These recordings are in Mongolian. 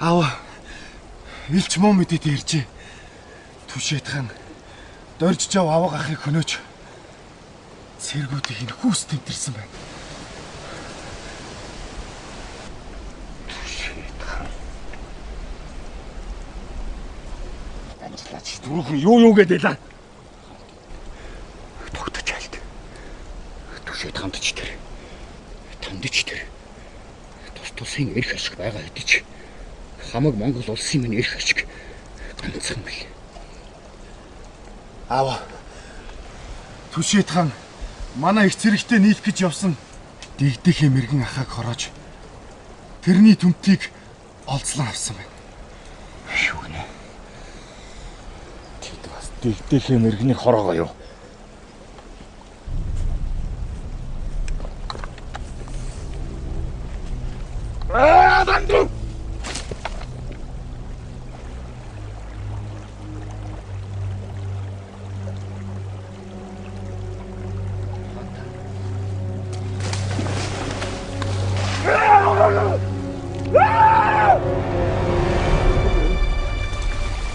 Аава. Илч муу мэдэд иржээ. Түшээдхан дорж жав аваа гахыг хөнөөж цэргүүдийг хүүс тэмтэрсэн байна. Түшээдхан. Анжлаач дөрөв юу гэдэлээ. Тогтож айлт. Түшээдханд ч тэр. Танд ч тэр. Тусын эрх ашиг байгаа хэдий ч хамаг Монгол улсын минь эрх ашиг ганцхан бил. Аава. Түшээдхан манай их зэрэгтэй нийлэх гэж явсан дэгдэхийн мэрэгэн ахааг хороож тэрний төмтийг олзлон авсан байна. Шүү гэнэ. Тэд бас дэгдэхийн мэрэгнийг хороогоо юу? Данду!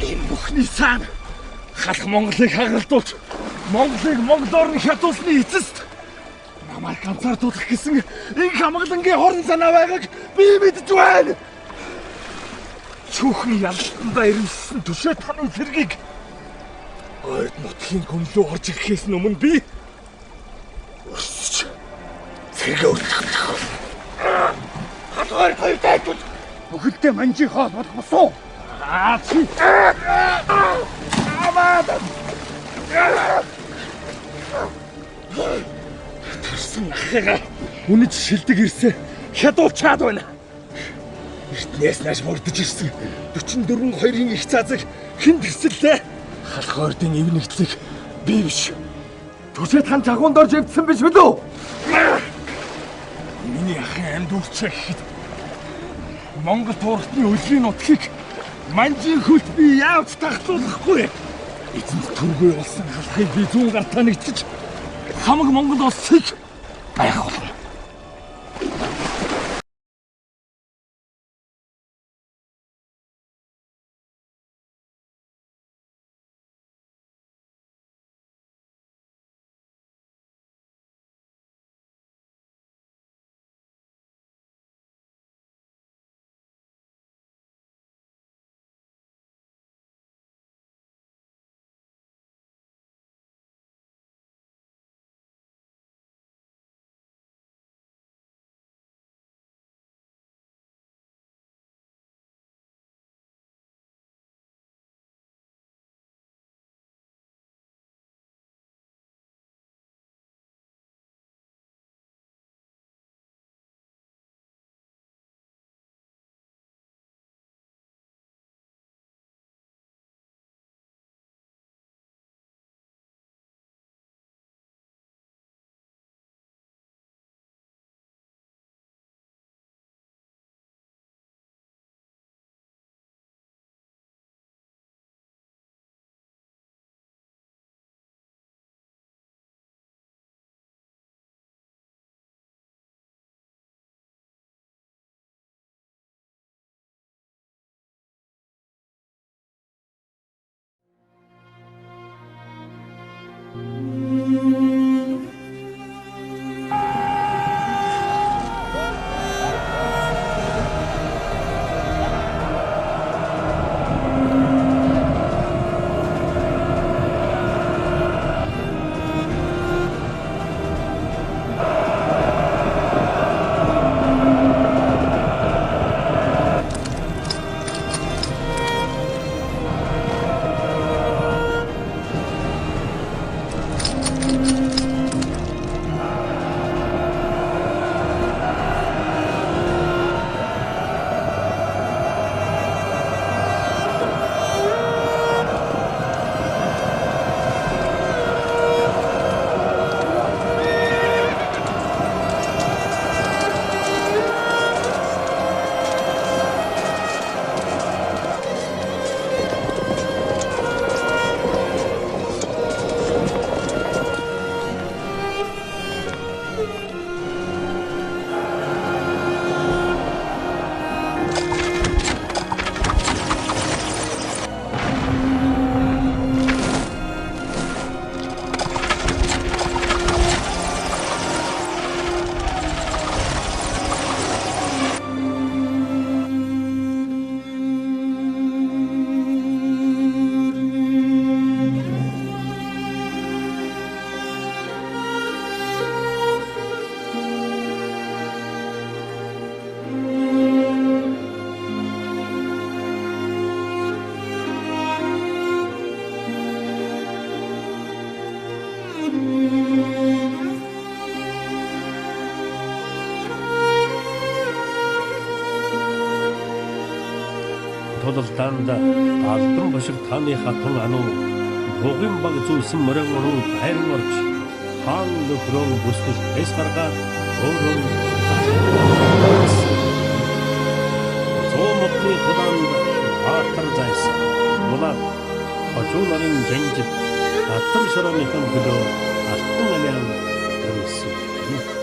Энэ бүхний цаана халах Монголыг хагалдуулж Монголыг монголоор нь хятуулсны эцэст намайг ганцаардуулах гэсэн энэ хамгаалангийн хорон санаа байгааг би мэдж байна. Цөөхөн ялалтандаа ирсэн Түшээдханы цэргийг ойд нутгийн гүнлөө орж ирэхээс өмнө би өсч цэргээ үлдэх. Хатгаар хоёртай тут бүхэлдээ манжи хоол болох уу? Чи. Амаад. Тэрсэн ахыгаа үнэж шилдэг ирсэн хядуулчаад байна. Эртнээс нааш мөрдөж ирсэн 44 хоёрын их цаазыг хэн тэрсэллээ? Халах ордын эв нэгдлийг би биш. Түшээдхан жагуунд орж эвдсэн биш үлээ. Миний ахын амьд үрчээ гэхэд Монгол туурхтны үлгийн нутгийг манжийн хөлт би яавч тахлуулахгүй. Эзэнт түргүй болсон халахыг би зүүн гартаа нэгтгэж хамаг Монгол улсыг байгуулна. Улдаанд алдан бошиг тааны хатан ануу бугын баг зүйлсэн мөрөн уруу хайрын орж хаан нөхрөө бүсгэл эс гаргаад өөрөө зоомтны худаанд хатар зайсан улаан хожуу нарын жинжид аттан шороныхан гөлөө алтан алян төрсөн